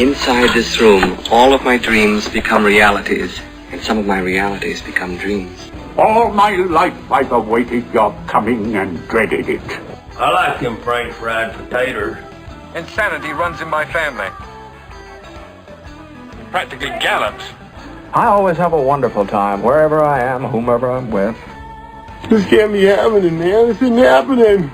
Inside this room, all of my dreams become realities, and some of my realities become dreams. All my life I've awaited your coming and dreaded it. I like them French fried potatoes. Insanity runs in my family. Practically gallops. I always have a wonderful time, wherever I am, whomever I'm with. This can't be happening, man. This isn't happening.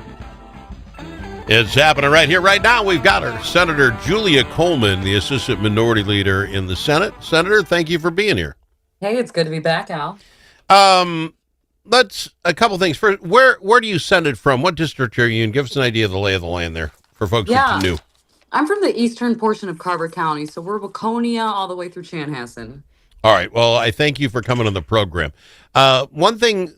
It's happening right here, right now. We've got our Senator Julia Coleman, the Assistant Minority Leader in the Senate. Senator, thank you for being here. Hey, it's good to be back, Al. Let's a couple things. First, where do you send it from? What district are you in? Give us an idea of the lay of the land there for folks that are new. I'm from the eastern portion of Carver County, so we're Waconia all the way through Chanhassen. All right. Well, I thank you for coming on the program. One thing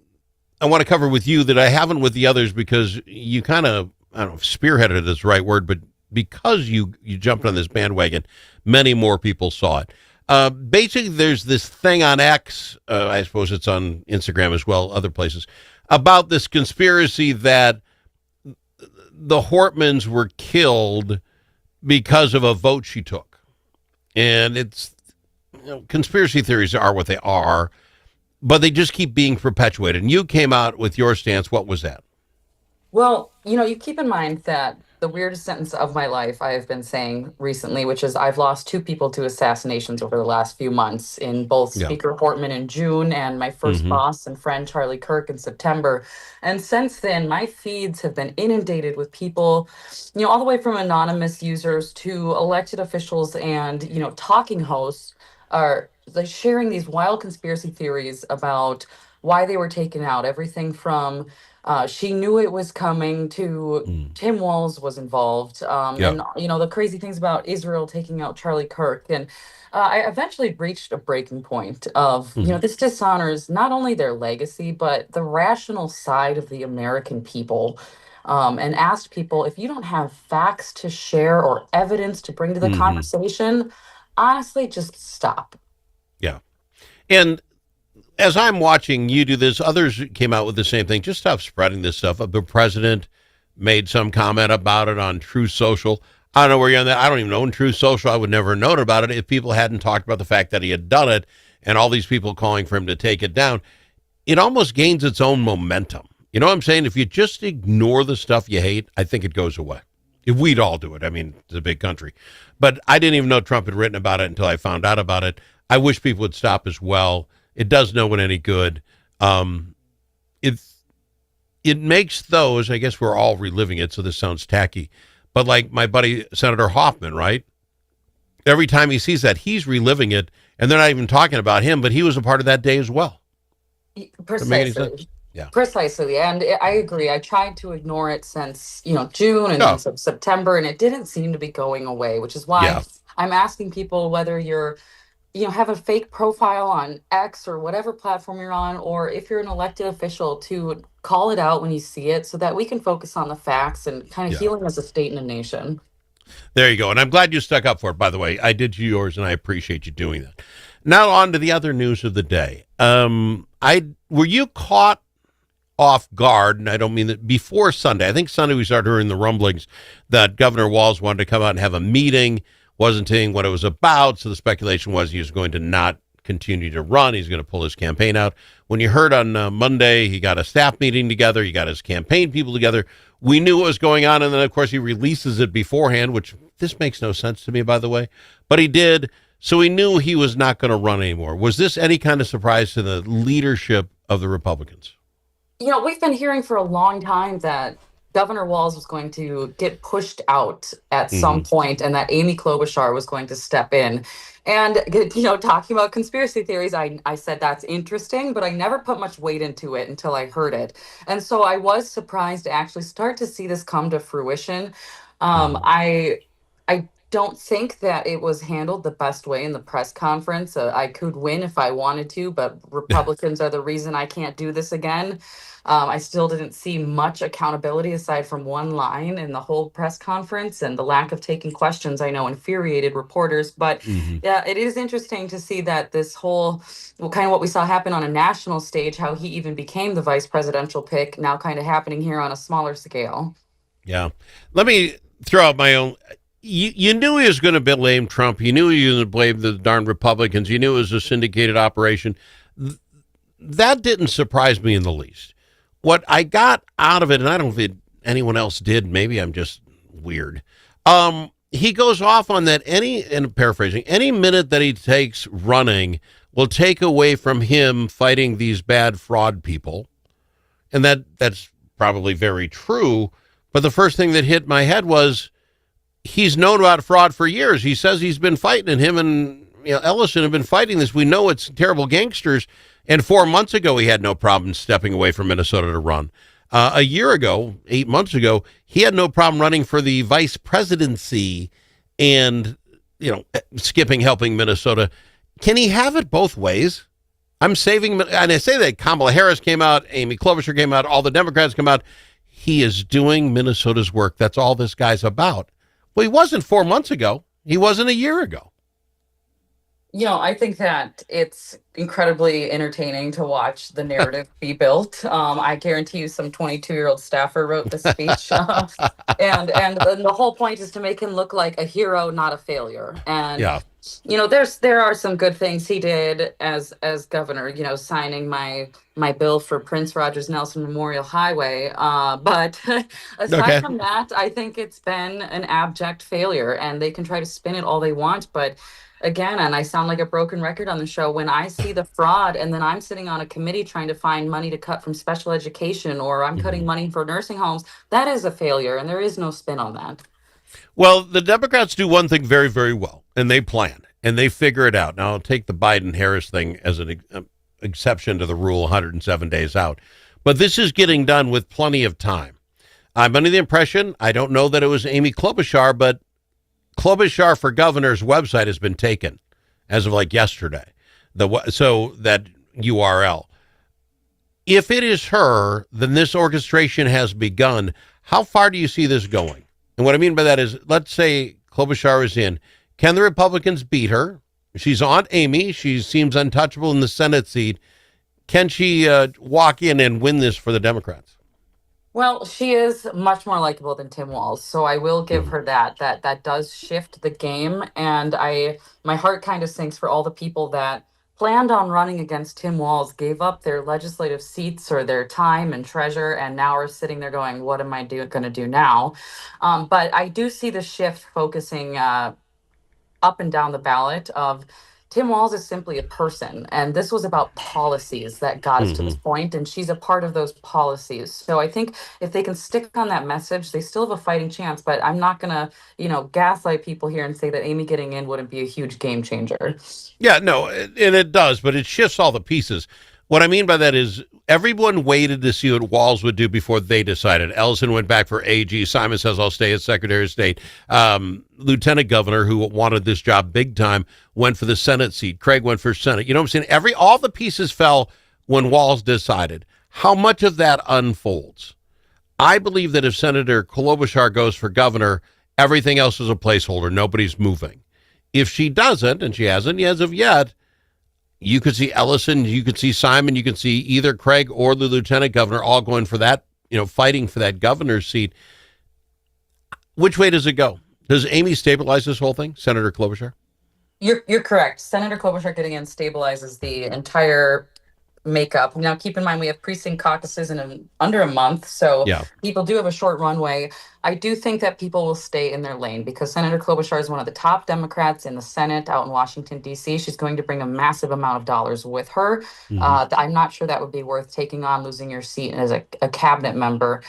I want to cover with you that I haven't with the others because you kind of, I don't know if spearheaded is the right word, but because you jumped on this bandwagon, many more people saw it. Basically, there's this thing on X, I suppose it's on Instagram as well, other places, about this conspiracy that the Hortmans were killed because of a vote she took. And it's, conspiracy theories are what they are, but they just keep being perpetuated. And you came out with your stance. What was that? Well, you keep in mind that the weirdest sentence of my life I have been saying recently, which is I've lost two people to assassinations over the last few months, in both Speaker Hortman in June and my first boss and friend Charlie Kirk in September. And since then, my feeds have been inundated with people, all the way from anonymous users to elected officials and, talking hosts are sharing these wild conspiracy theories about why they were taken out. Everything from she knew it was coming to Tim Walz was involved. And, the crazy things about Israel taking out Charlie Kirk. And I eventually reached a breaking point of, this dishonors not only their legacy, but the rational side of the American people. And asked people, if you don't have facts to share or evidence to bring to the conversation, honestly, just stop. Yeah. And as I'm watching you do this, others came out with the same thing. Just stop spreading this stuff. The president made some comment about it on True Social. I don't know where you're on that. I don't even know True Social. I would never have known about it if people hadn't talked about the fact that he had done it and all these people calling for him to take it down. It almost gains its own momentum. You know what I'm saying? If you just ignore the stuff you hate, I think it goes away. If we'd all do it. I mean, it's a big country. But I didn't even know Trump had written about it until I found out about it. I wish people would stop as well. It does no one any good. It makes those, I guess we're all reliving it, so this sounds tacky, but like my buddy Senator Hoffman, right? Every time he sees that, he's reliving it, and they're not even talking about him, but he was a part of that day as well. Precisely. Yeah. Precisely. And I agree. I tried to ignore it since, June and then September, and it didn't seem to be going away, which is why I'm asking people whether you're have a fake profile on X or whatever platform you're on, or if you're an elected official, to call it out when you see it so that we can focus on the facts and kind of healing as a state and a nation. There you go. And I'm glad you stuck up for it, by the way. I did yours, and I appreciate you doing that. Now on to the other news of the day. Were you caught off guard, and I don't mean that before Sunday. I think Sunday we started hearing the rumblings that Governor Walz wanted to come out and have a meeting, wasn't saying what it was about, so the speculation was he was going to not continue to run. He's going to pull his campaign out. When you heard on Monday, he got a staff meeting together, he got his campaign people together. We knew what was going on, and then, of course, he releases it beforehand, which this makes no sense to me, by the way. But he did, so we knew he was not going to run anymore. Was this any kind of surprise to the leadership of the Republicans? We've been hearing for a long time that Governor Walz was going to get pushed out at some point, and that Amy Klobuchar was going to step in. And, talking about conspiracy theories, I said that's interesting, but I never put much weight into it until I heard it. And so I was surprised to actually start to see this come to fruition. I don't think that it was handled the best way in the press conference. I could win if I wanted to, but Republicans are the reason I can't do this again. I still didn't see much accountability aside from one line in the whole press conference, and the lack of taking questions, I know, infuriated reporters. But yeah, it is interesting to see that this whole, kind of what we saw happen on a national stage, how he even became the vice presidential pick, now kind of happening here on a smaller scale. Yeah. Let me throw out my own. You knew he was going to blame Trump. You knew he was going to blame the darn Republicans. You knew it was a syndicated operation. That didn't surprise me in the least. What I got out of it, and I don't think anyone else did, maybe I'm just weird. He goes off on that and paraphrasing, any minute that he takes running will take away from him fighting these bad fraud people. And that's probably very true. But the first thing that hit my head was, he's known about fraud for years. He says he's been fighting, and him and Ellison have been fighting this. We know it's terrible gangsters. And 4 months ago, he had no problem stepping away from Minnesota to run. A year ago, 8 months ago, he had no problem running for the vice presidency and, skipping helping Minnesota. Can he have it both ways? I'm saving, and I say that Kamala Harris came out, Amy Klobuchar came out, all the Democrats come out. He is doing Minnesota's work. That's all this guy's about. Well, he wasn't 4 months ago. He wasn't a year ago. I think that it's incredibly entertaining to watch the narrative be built. I guarantee you some 22-year-old staffer wrote the speech. And the whole point is to make him look like a hero, not a failure. And yeah. There are some good things he did as governor, signing my bill for Prince Rogers Nelson Memorial Highway. But aside from that, I think it's been an abject failure, and they can try to spin it all they want. But again, and I sound like a broken record on the show, when I see the fraud and then I'm sitting on a committee trying to find money to cut from special education, or I'm cutting money for nursing homes, that is a failure, and there is no spin on that. Well, the Democrats do one thing very, very well, and they plan, and they figure it out. Now, I'll take the Biden-Harris thing as an exception to the rule, 107 days out. But this is getting done with plenty of time. I'm under the impression, I don't know that it was Amy Klobuchar, but Klobuchar for Governor's website has been taken as of like yesterday. So that URL. If it is her, then this orchestration has begun. How far do you see this going? And what I mean by that is, let's say Klobuchar is in. Can the Republicans beat her? She's Aunt Amy. She seems untouchable in the Senate seat. Can she walk in and win this for the Democrats? Well, she is much more likable than Tim Walz, so I will give her that. That does shift the game, and my heart kind of sinks for all the people that planned on running against Tim Walz, gave up their legislative seats or their time and treasure, and now are sitting there going, "What am I going to do now?" But I do see the shift focusing up and down the ballot of Tim Walz is simply a person, and this was about policies that got us to this point, and she's a part of those policies. So I think if they can stick on that message, they still have a fighting chance, but I'm not going to, gaslight people here and say that Amy getting in wouldn't be a huge game changer. Yeah, no, and it does, but it shifts all the pieces. What I mean by that is everyone waited to see what Walz would do before they decided. Ellison went back for AG. Simon says, I'll stay as Secretary of State. Lieutenant Governor, who wanted this job big time, went for the Senate seat. Craig went for Senate. You know what I'm saying? All the pieces fell when Walz decided. How much of that unfolds? I believe that if Senator Klobuchar goes for governor, everything else is a placeholder. Nobody's moving. If she doesn't, and she hasn't as of yet, you could see Ellison, you could see Simon, you could see either Craig or the lieutenant governor all going for that, fighting for that governor's seat. Which way does it go? Does Amy stabilize this whole thing, Senator Klobuchar? You're correct. Senator Klobuchar getting in stabilizes the entire makeup. Now, keep in mind, we have precinct caucuses in under a month, so people do have a short runway. I do think that people will stay in their lane because Senator Klobuchar is one of the top Democrats in the Senate out in Washington, D.C. She's going to bring a massive amount of dollars with her. I'm not sure that would be worth taking on, losing your seat as a cabinet member.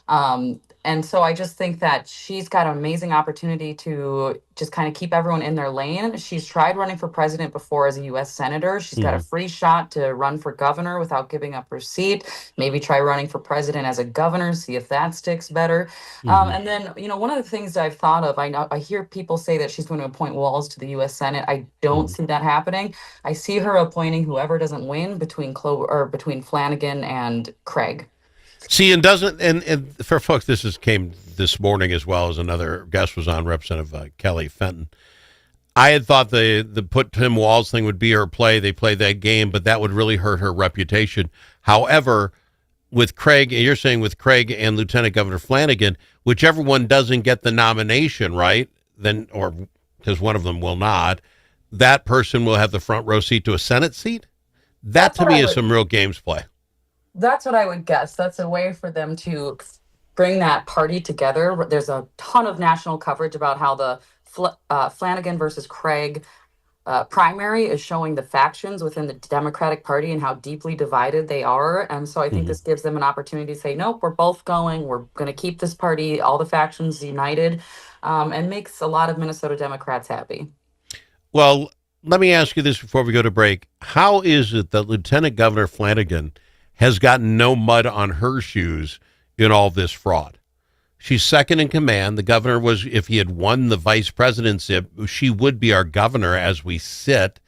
And so I just think that she's got an amazing opportunity to just kind of keep everyone in their lane. She's tried running for president before as a U.S. senator. She's got a free shot to run for governor without giving up her seat. Maybe try running for president as a governor, see if that sticks better. And then, one of the things I've thought of, I hear people say that she's going to appoint Walz to the U.S. Senate. I don't see that happening. I see her appointing whoever doesn't win between Flanagan and Craig. See, and for folks, came this morning as well as another guest was on, Representative Kelly Fenton. I had thought the put Tim Walz thing would be her play. They played that game, but that would really hurt her reputation. However, with Craig, and Lieutenant Governor Flanagan, whichever one doesn't get the nomination, right? then, or because one of them will not, that person will have the front row seat to a Senate seat? That to me is some real games play. That's what I would guess. That's a way for them to bring that party together. There's a ton of national coverage about how the Flanagan versus Craig primary is showing the factions within the Democratic Party and how deeply divided they are. And so I think this gives them an opportunity to say, nope, we're both going. We're going to keep this party, all the factions united, and makes a lot of Minnesota Democrats happy. Well, let me ask you this before we go to break. How is it that Lieutenant Governor Flanagan has gotten no mud on her shoes in all this fraud? She's second in command. The governor was, if he had won the vice presidency, she would be our governor as we sit.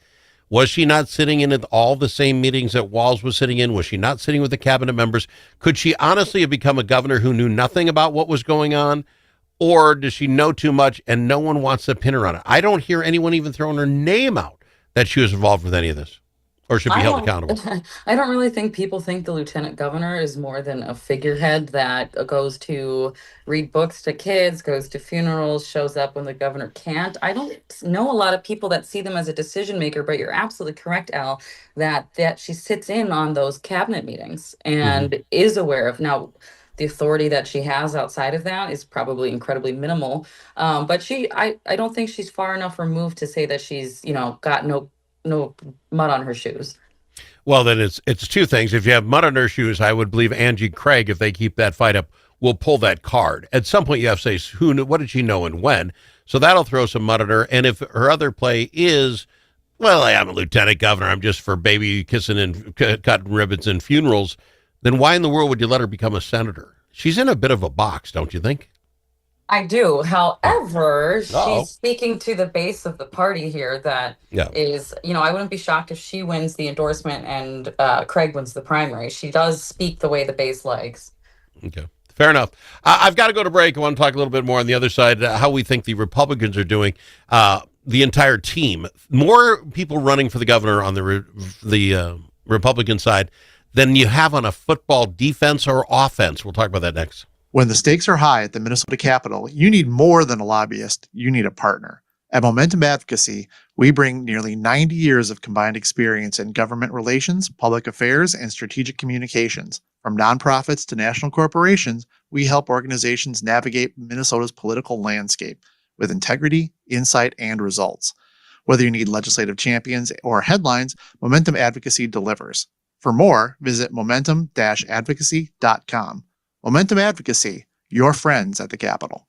Was she not sitting in at all the same meetings that Walz was sitting in? Was she not sitting with the cabinet members? Could she honestly have become a governor who knew nothing about what was going on? Or does she know too much and no one wants to pin her on it? I don't hear anyone even throwing her name out that she was involved with any of this or should be held accountable. I don't really think people think the lieutenant governor is more than a figurehead that goes to read books to kids, goes to funerals, shows up when the governor can't. I don't know a lot of people that see them as a decision maker, but you're absolutely correct, Al, that she sits in on those cabinet meetings and is aware of. Now, the authority that she has outside of that is probably incredibly minimal. But I don't think she's far enough removed to say that she's, got no mud on her shoes. Well, then it's two things. If you have mud on her shoes, I would believe Angie Craig, if they keep that fight up, will pull that card. At some point, you have to say, who knew, what did she know and when? So that'll throw some mud on her. And if her other play is, well, I'm a lieutenant governor, I'm just for baby kissing and cutting ribbons and funerals, then why in the world would you let her become a senator? She's in a bit of a box, don't you think? I do. However, she's speaking to the base of the party here that is, I wouldn't be shocked if she wins the endorsement and Craig wins the primary. She does speak the way the base likes. Okay. Fair enough. I've got to go to break. I want to talk a little bit more on the other side, how we think the Republicans are doing, the entire team. More people running for the governor on the Republican side than you have on a football defense or offense. We'll talk about that next. When the stakes are high at the Minnesota Capitol, you need more than a lobbyist. You need a partner. At Momentum Advocacy, we bring nearly 90 years of combined experience in government relations, public affairs, and strategic communications. From nonprofits to national corporations, we help organizations navigate Minnesota's political landscape with integrity, insight, and results. Whether you need legislative champions or headlines, Momentum Advocacy delivers. For more, visit momentum-advocacy.com. Momentum Advocacy, your friends at the Capitol.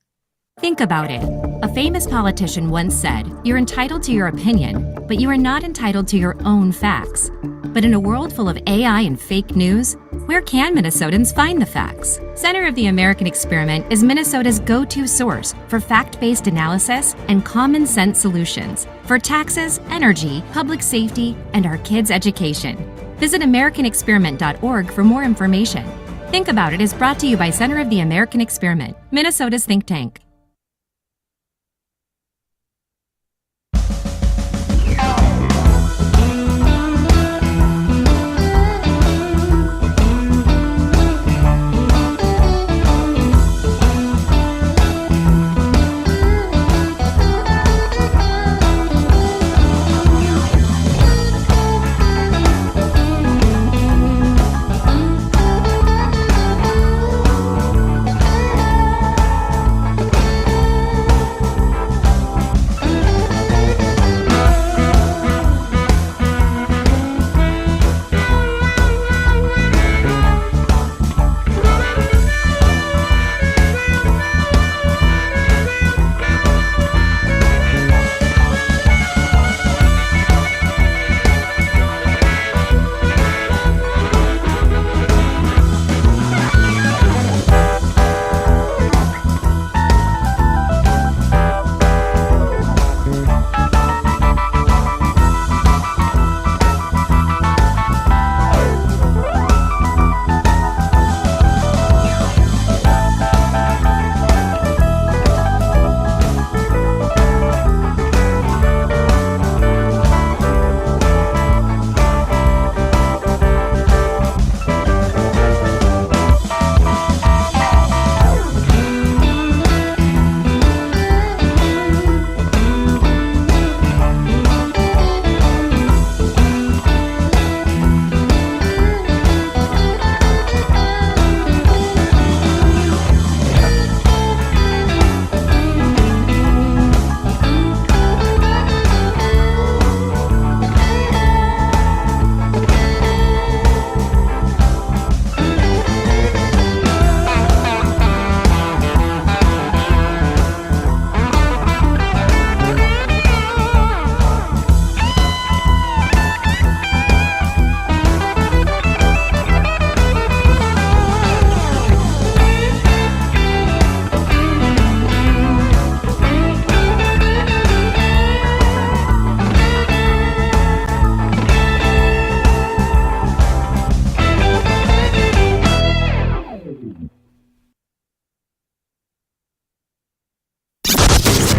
Think about it. A famous politician once said, "You're entitled to your opinion, but you are not entitled to your own facts." But in a world full of AI and fake news, where can Minnesotans find the facts? Center of the American Experiment is Minnesota's go-to source for fact-based analysis and common sense solutions for taxes, energy, public safety, and our kids' education. Visit AmericanExperiment.org for more information. Think About It is brought to you by Center of the American Experiment, Minnesota's think tank.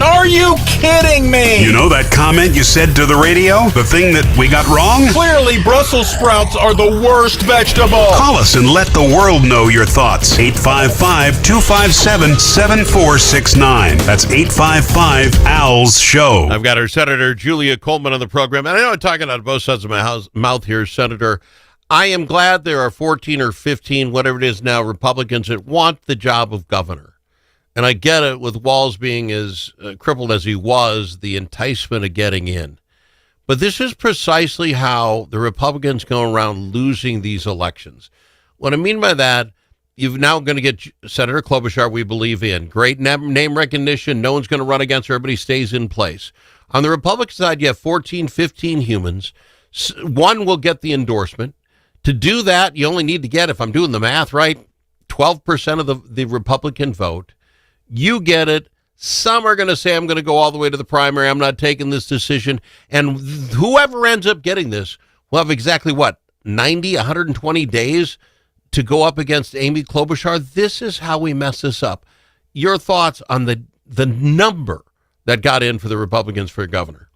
Are you kidding me? You know that comment you said to the radio? The thing that we got wrong? Clearly, Brussels sprouts are the worst vegetable. Call us and let the world know your thoughts. 855-257-7469. That's 855-ALS SHOW. I've got our Senator Julia Coleman on the program. And I know I'm talking out of both sides of my mouth here, Senator. I am glad there are 14 or 15, whatever it is now, Republicans that want the job of governor. And I get it with Walz being as crippled as he was, the enticement of getting in. But this is precisely how the Republicans go around losing these elections. What I mean by that, you're now going to get Senator Klobuchar, we believe in. Great name recognition. No one's going to run against her. Everybody stays in place. On the Republican side, you have 14, 15 humans. One will get the endorsement. To do that, you only need to get, if I'm doing the math right, 12% of the Republican vote. You get it. Some are going to say, I'm going to go all the way to the primary. I'm not taking this decision. And whoever ends up getting this will have exactly 90, 120 days to go up against Amy Klobuchar. This is how we mess this up. Your thoughts on the number that got in for the Republicans for governor?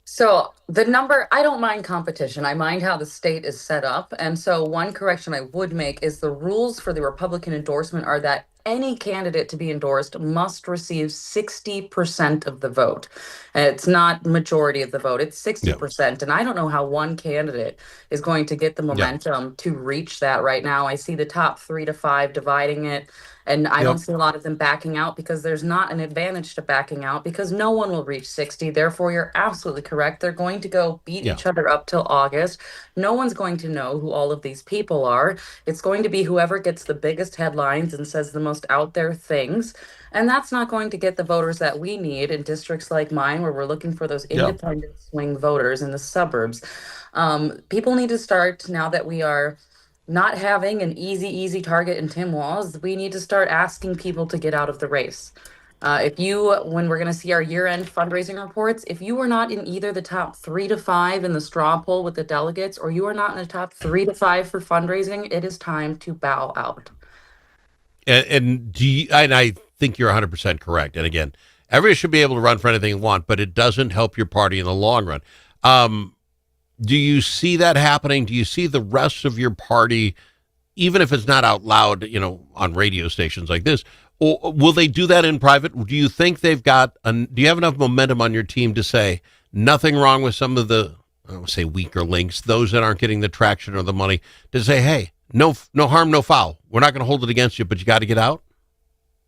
So the number, I don't mind competition. I mind how the state is set up. And so one correction I would make is the rules for the Republican endorsement are that any candidate to be endorsed must receive 60% of the vote. It's not majority of the vote, it's 60%. And I don't know how one candidate is going to get the momentum to reach that right now. I see the top 3 to 5 dividing it. And I don't see a lot of them backing out because there's not an advantage to backing out because no one will reach 60. Therefore, you're absolutely correct. They're going to go beat each other up till August. No one's going to know who all of these people are. It's going to be whoever gets the biggest headlines and says the most out there things. And that's not going to get the voters that we need in districts like mine where we're looking for those independent swing voters in the suburbs. People need to start, now that we are not having an easy target in Tim Walz, we need to start asking people to get out of the race. When we're going to see our year-end fundraising reports, if you are not in either the top 3 to 5 in the straw poll with the delegates, or you are not in the top 3 to 5 for fundraising, it is time to bow out. And I think you're 100% correct. And again, everybody should be able to run for anything they want, but it doesn't help your party in the long run. Do you see that happening? Do you see the rest of your party, even if it's not out loud, on radio stations like this, or will they do that in private? Do you think they've got, do you have enough momentum on your team to say nothing wrong with some of the, I don't say weaker links, those that aren't getting the traction or the money, to say, hey, no harm, no foul. We're not going to hold it against you, but you got to get out?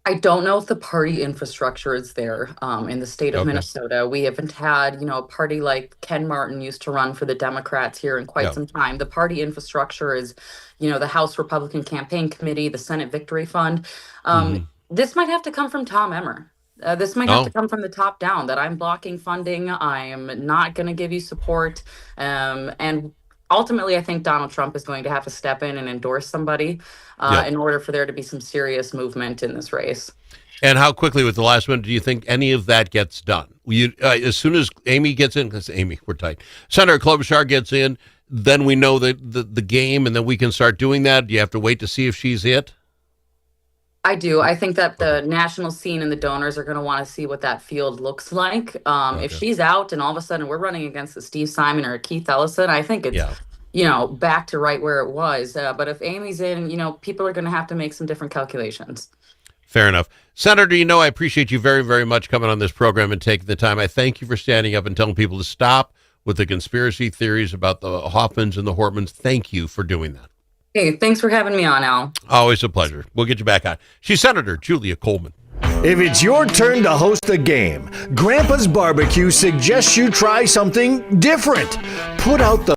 I don't know if the party infrastructure is there in the state of Minnesota. We haven't had, a party like Ken Martin used to run for the Democrats here in quite some time. The party infrastructure is, the House Republican Campaign Committee, the Senate Victory Fund. This might have to come from Tom Emmer. This might have to come from the top down, that I'm blocking funding. I am not going to give you support. And ultimately, I think Donald Trump is going to have to step in and endorse somebody in order for there to be some serious movement in this race. And how quickly, with the last one, do you think any of that gets done? As soon as Amy gets in, because Amy, we're tight, Senator Klobuchar gets in, then we know the game, and then we can start doing that. Do you have to wait to see if she's it? I do. I think that the national scene and the donors are going to want to see what that field looks like. If she's out and all of a sudden we're running against a Steve Simon or a Keith Ellison, I think it's, back to right where it was. But if Amy's in, people are going to have to make some different calculations. Fair enough. Senator, I appreciate you very, very much coming on this program and taking the time. I thank you for standing up and telling people to stop with the conspiracy theories about the Hoffmans and the Hortmans. Thank you for doing that. Hey, thanks for having me on, Al. Always a pleasure. We'll get you back on. She's Senator Julia Coleman. If it's your turn to host a game, Grandpa's Barbecue suggests you try something different. Put out the